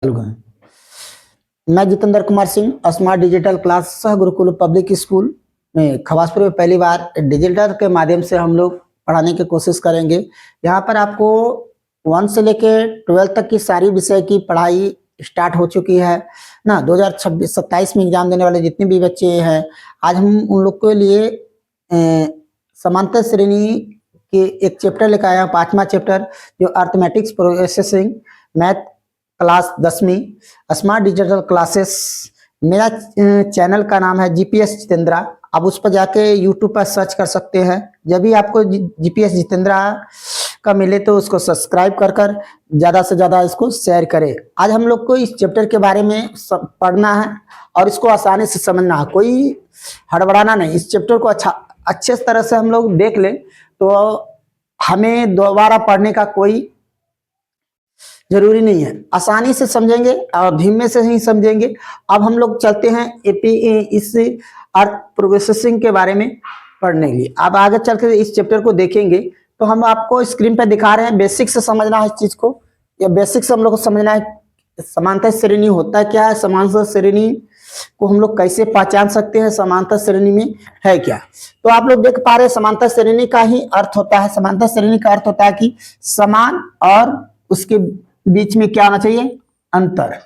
चालू है। मैं Jitendra Kumar Singh smart digital class सह गुरुकुल पब्लिक स्कूल में खवासपुर में पहली बार डिजिटल के माध्यम से हम लोग पढ़ाने की कोशिश करेंगे। यहाँ पर आपको 1 से लेके 12 तक की सारी विषय की पढ़ाई स्टार्ट हो चुकी है ना। 2026-27 में एग्जाम देने वाले जितने भी बच्चे हैं, आज हम उन लोग के लिए समांतर श्रेणी के एक चैप्टर लेकर आया हूँ, 5वां चैप्टर, जो अर्थमेटिक्स प्रोसेसिंग मैथ क्लास 10वीं स्मार्ट डिजिटल क्लासेस। मेरा चैनल का नाम है जीपीएस जितेंद्रा। आप उस पर जाके यूट्यूब पर सर्च कर सकते हैं। जब भी आपको जीपीएस जितेंद्रा का मिले तो उसको सब्सक्राइब कर कर ज़्यादा से ज़्यादा इसको शेयर करें। आज हम लोग को इस चैप्टर के बारे में पढ़ना है और इसको आसानी से समझना है, कोई हड़बड़ाना नहीं। इस चैप्टर को अच्छे तरह से हम लोग देख लें तो हमें दोबारा पढ़ने का कोई जरूरी नहीं है, आसानी से समझेंगे और धीमे से ही समझेंगे। अब हम लोग चलते हैं एपी इस अर्थ प्रोसेसिंग के बारे में पढ़ने के लिए। अब आगे चल के इस चैप्टर को देखेंगे तो हम आपको स्क्रीन पर दिखा रहे हैं। बेसिक से समझना है इस चीज को, या बेसिक से हम लोग को समझना है समांतर श्रेणी होता क्या है, समांतर श्रेणी को हम लोग कैसे पहचान सकते हैं, समांतर श्रेणी में है क्या। तो आप लोग देख पा रहे हैं समांतर श्रेणी का ही अर्थ होता है, समांतर श्रेणी का अर्थ होता है कि समान और उसके बीच में क्या होना चाहिए, अंतर।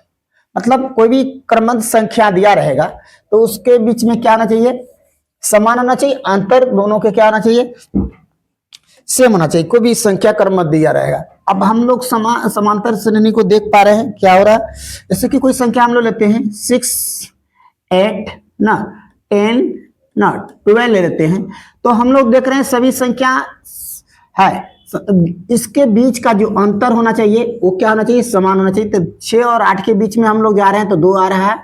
मतलब कोई भी क्रमबद्ध संख्या दिया रहेगा तो उसके बीच में क्या होना चाहिए, समान होना चाहिए, अंतर दोनों के क्या होना चाहिए, सेम होना चाहिए। कोई भी संख्या क्रमबद्ध दिया रहेगा। अब हम लोग समांतर श्रेणी को देख पा रहे हैं क्या हो रहा है। जैसे कि कोई संख्या हम लोग लेते हैं 6, 8 ना 10 ना 12 ले लेते हैं, तो हम लोग देख रहे हैं सभी संख्या है, इसके बीच का जो अंतर होना चाहिए वो क्या होना चाहिए, समान होना चाहिए। तो 6 और 8 के बीच में हम लोग जा रहे हैं तो 2 आ रहा है,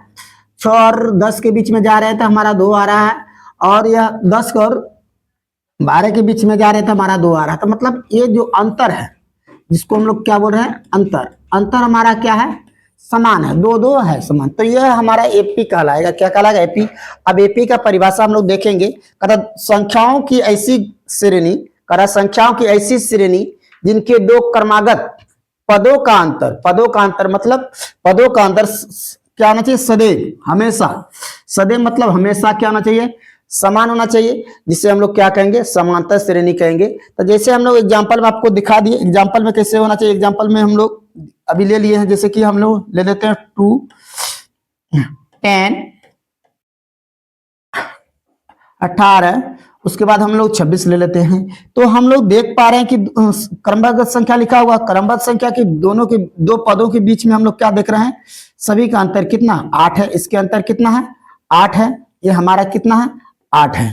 6 और 10 के बीच में जा रहे हैं तो हमारा 2 आ रहा है, और यह 10 और 12 के बीच में जा रहे थे हमारा 2 आ रहा है। तो मतलब ये जो अंतर है जिसको हम लोग क्या बोल रहे हैं, अंतर, अंतर हमारा क्या है, समान है, 2 है समान। तो यह हमारा एपी कहलाएगा। क्या कहलाएगा, एपी। अब एपी का परिभाषा हम लोग देखेंगे, कहता संख्याओं की ऐसी श्रेणी, करा संख्याओं की ऐसी श्रेणी जिनके 2 क्रमागत पदों का अंतर, पदों का अंतर मतलब पदों का अंतर क्या होना चाहिए, सदैव, हमेशा। सदैव मतलब हमेशा क्या होना चाहिए, समान होना चाहिए, जिसे हम लोग क्या कहेंगे, समांतर श्रेणी कहेंगे। तो जैसे हम लोग एग्जांपल में आपको दिखा दिए, एग्जांपल में कैसे होना चाहिए। एग्जांपल में हम लोग अभी ले लिए हैं, जैसे कि हम लोग ले लेते हैं 2, 10, 18, उसके बाद हम लोग 26 ले लेते हैं। तो हम लोग देख पा रहे हैं कि क्रमबद्ध संख्या लिखा हुआ, क्रमबद्ध संख्या की दोनों के 2 पदों के बीच में हम लोग क्या देख रहे हैं, सभी का अंतर कितना, 8 है। इसके अंतर कितना है, 8 है। ये हमारा कितना है, 8 है।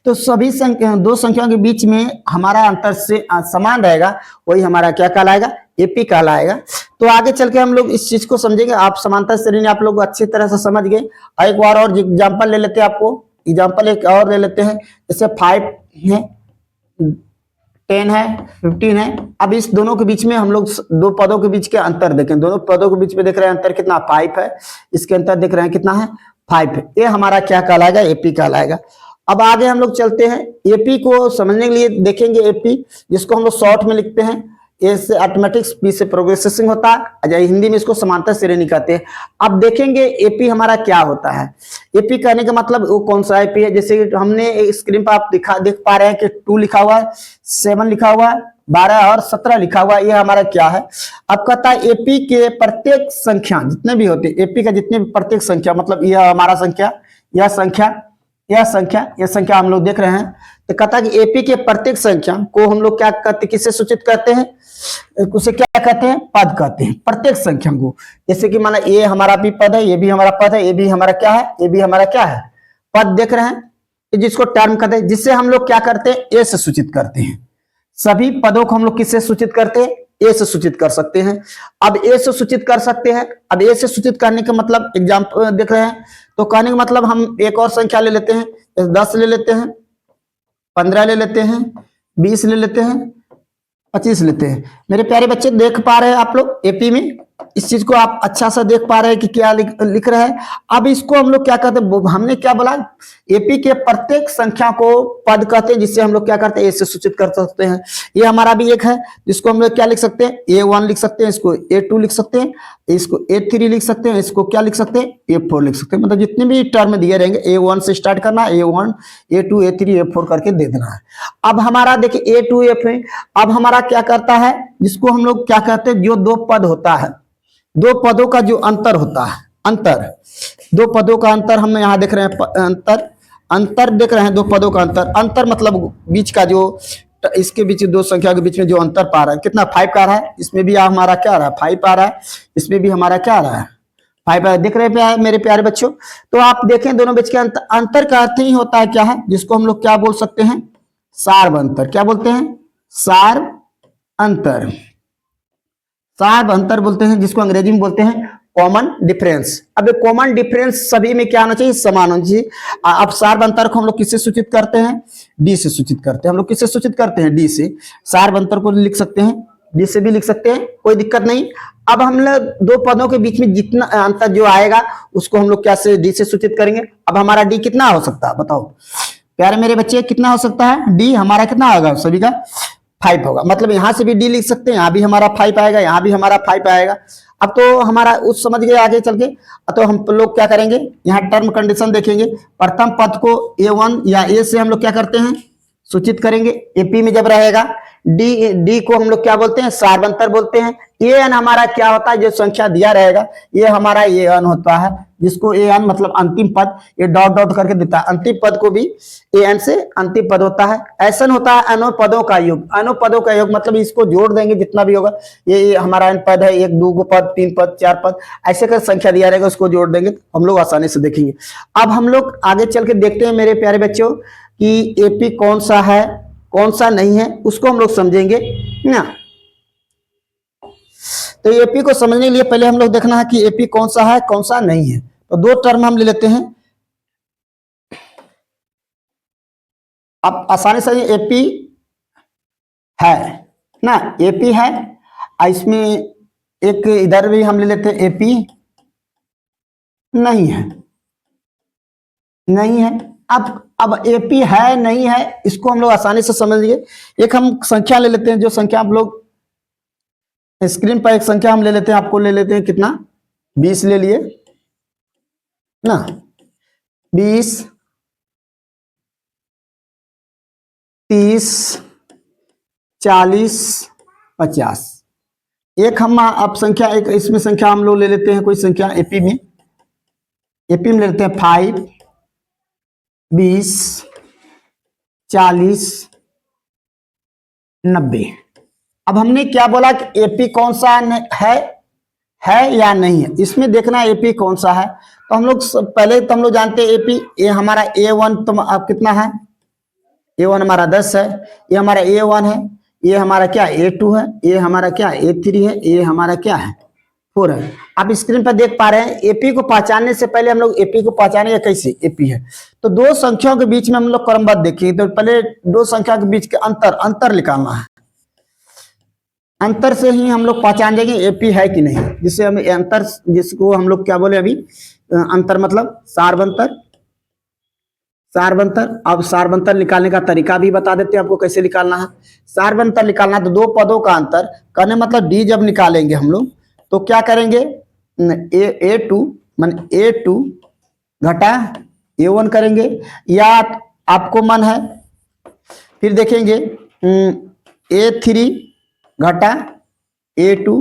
तो सभी 2 संख्याओं के बीच में हमारा अंतर से समान रहेगा, वही हमारा क्या कहलाएगा, एपी कहलाएगा। तो आगे चल के हम लोग इस चीज को समझेंगे। आप समांतर श्रेणी आप लोग अच्छी तरह से समझ गए। एक बार और एग्जाम्पल ले लेते हैं, आपको एग्जाम्पल एक और ले लेते हैं। जैसे 5 है, 10 है, 15 है। अब इस दोनों के बीच में हम लोग 2 पदों के बीच के अंतर देखें। दोनों पदों के बीच में देख रहे हैं अंतर कितना, 5 है। इसके अंतर देख रहे हैं कितना है, 5 है। ये हमारा क्या कहलाएगा, एपी कहलाएगा। अब आगे हम लोग चलते हैं, एपी को समझने के लिए देखेंगे एपी, जिसको हम लोग शॉर्ट में लिखते हैं ए से अर्थमेटिक्स, पी से प्रोसेसिंग होता है, हिंदी में इसको समांतर श्रेणी कहते हैं। अब देखेंगे एपी हमारा क्या होता है। एपी कहने का मतलब वो कौन सा एपी है। जैसे हमने स्क्रीन पर आप देख पा रहे हैं कि 2 लिखा हुआ है, 7 लिखा हुआ है, 12 और 17 लिखा हुआ है। ये हमारा क्या है। अब कहता है एपी के प्रत्येक संख्या जितने भी होते हैं, एपी का जितने भी प्रत्येक संख्या, मतलब यह हमारा संख्या, यह संख्या, यह संख्या, यह संख्या हम लोग देख रहे हैं। तो कहता है कि एपी के प्रत्येक संख्या को हम लोग क्या कहते हैं, किससे सूचित करते हैं, उसे क्या कहते हैं, पद कहते हैं, प्रत्येक संख्या को। जैसे कि माना ये हमारा भी पद है, ये भी हमारा पद है, ये भी हमारा क्या है, ये भी हमारा क्या है, पद देख रहे हैं, जिसको टर्म कहते हैं, जिससे हम लोग क्या करते हैं, ए से सूचित करते हैं। सभी पदों को हम लोग किससे सूचित करते हैं, ए से सूचित कर सकते हैं। अब ए से सूचित कर सकते हैं। अब ए से सूचित करने का मतलब एग्जाम्पल देख रहे हैं, तो कहने का मतलब हम एक और संख्या ले लेते हैं, 10 ले लेते हैं, 15 ले लेते हैं, 20 ले लेते हैं, 25 लेते हैं। मेरे प्यारे बच्चे देख पा रहे हैं आप लोग एपी में इस चीज को आप अच्छा सा देख पा रहे हैं कि क्या लिख रहा है। अब इसको हम लोग क्या कहते हैं, हमने क्या बोला, एपी के प्रत्येक संख्या को पद कहते हैं, जिससे हम लोग क्या करते हैं, ए से सूचित कर सकते हैं। ये हमारा भी एक है, जिसको हम लोग क्या लिख सकते हैं, A1 लिख सकते हैं, इसको A2 लिख सकते हैं, इसको A3 लिख सकते हैं, इसको क्या लिख सकते हैं, A4 लिख सकते हैं। मतलब जितने भी टर्म दिए रहेंगे A1 से स्टार्ट करना, A1 A2 A3 A4 करके दे देना है। अब हमारा देखिए A2 A4, अब हमारा क्या करता है, जिसको हम लोग क्या कहते हैं, जो दो पद होता है, दो पदों का जो अंतर होता है, अंतर, दो पदों का अंतर हम यहाँ देख रहे हैं, अंतर, अंतर देख रहे हैं, दो पदों का अंतर, अंतर मतलब बीच का जो, इसके बीच दो संख्या के बीच में जो अंतर पा रहा है, कितना 5 का रहा है, इसमें भी हमारा क्या आ रहा है, 5 आ रहा है, इसमें भी हमारा क्या आ रहा है, 5 दिख रहे हैं मेरे प्यारे बच्चों। तो आप देखें दोनों बीच के अंतर, अंतर का अर्थ ही होता है क्या है, जिसको हम लोग क्या बोल सकते हैं, सार्व अंतर। क्या बोलते हैं, सार्व अंतर, सार्व अंतर बोलते हैं, जिसको अंग्रेजी में बोलते हैं कॉमन डिफरेंस। अब कॉमन डिफरेंस सभी में क्या होना चाहिए, समान होना चाहिए। अब सार्व अंतर को हम लोग किससे सूचित करते हैं, डी से सूचित करते हैं। हम लोग किससे सूचित करते हैं, डी से। सार्व अंतर को लिख सकते हैं, डी से भी लिख सकते हैं, कोई दिक्कत नहीं। अब हम लोग दो पदों के बीच में जितना अंतर जो आएगा उसको हम लोग क्या से, डी से सूचित करेंगे। अब हमारा डी कितना हो सकता है, बताओ प्यारे मेरे बच्चे, कितना हो सकता है, डी हमारा कितना होगा, सभी का 5 होगा। मतलब यहां से भी डी लिख सकते हैं, यहां भी हमारा 5 आएगा, यहां भी हमारा 5 आएगा। अब तो हमारा उस समझ गए, आगे चल के तो हम लोग क्या करेंगे, यहाँ टर्म कंडीशन देखेंगे। प्रथम पद को A1 या A से हम लोग क्या करते हैं, सूचित करेंगे। एपी में जब रहेगा, डी, डी को हम लोग क्या बोलते हैं, सार्वंतर बोलते हैं। एन हमारा क्या होता है, जो संख्या दिया रहेगा ये हमारा एन होता है, जिसको एन मतलब अंतिम पद, ये डॉट डॉट करके देता है, अंतिम पद को भी एन से अंतिम पद होता है। ऐसा होता है अनुपदों का योग, अनुपदों का योग मतलब इसको जोड़ देंगे जितना भी होगा, ये हमारा एन पद है, 1 2 पद, 3 पद, 4 पद, ऐसे कर संख्या दिया रहेगा, उसको जोड़ देंगे, हम लोग आसानी से देखेंगे। अब हम लोग आगे चल के देखते हैं मेरे प्यारे बच्चों कि एपी कौन सा है कौन सा नहीं है, उसको हम लोग समझेंगे ना। तो एपी को समझने के लिए पहले हम लोग देखना है कि एपी कौन सा है कौन सा नहीं है। तो दो टर्म हम ले लेते हैं। अब आसानी से एपी है ना, एपी है, इसमें एक इधर भी हम ले लेते हैं एपी नहीं है, नहीं है। अब एपी है नहीं है, इसको हम लोग आसानी से समझ लिए। एक हम संख्या ले लेते हैं, जो संख्या आप लोग स्क्रीन पर एक संख्या हम ले लेते हैं, आपको ले लेते हैं कितना, 20 ले लिए ना, 20 30 40 50। एक हम अब संख्या, एक इसमें संख्या हम लोग ले लेते हैं, कोई संख्या एपी में ले लेते हैं 5 20 40 90। अब हमने क्या बोला कि एपी कौन सा है या नहीं है, इसमें देखना है एपी कौन सा है। तो हम लोग पहले तो हम लोग जानते हैं एपी, ये हमारा A1 तो अब कितना है, A1 हमारा 10 है, ये हमारा A1 है, ये हमारा क्या A2 है, ये हमारा क्या A3 है, ये हमारा क्या है 4 है। आप स्क्रीन पर देख पा रहे हैं। एपी को पहचानने से पहले हम लोग एपी को पहचानेंगे कैसे, एपी है तो दो संख्याओं के बीच में हम लोग क्रमबद्ध देखेंगे। तो पहले दो संख्या के बीच के अंतर निकालना है, अंतर से ही हम लोग पहचान जाएंगे एपी है कि नहीं। जिससे हम अंतर, जिसको हम लोग क्या बोले अभी, अंतर मतलब सार्वंतर, सार्वंतर। अब सार्वंतर निकालने का तरीका भी बता देते हैं आपको कैसे निकालना है। सार्वंतर निकालना तो दो पदों का अंतर करने, मतलब डी जब निकालेंगे हम लोग तो क्या करेंगे, A2 मान A2 घटा A1 करेंगे, या आपको मन है फिर देखेंगे A3 घटा A2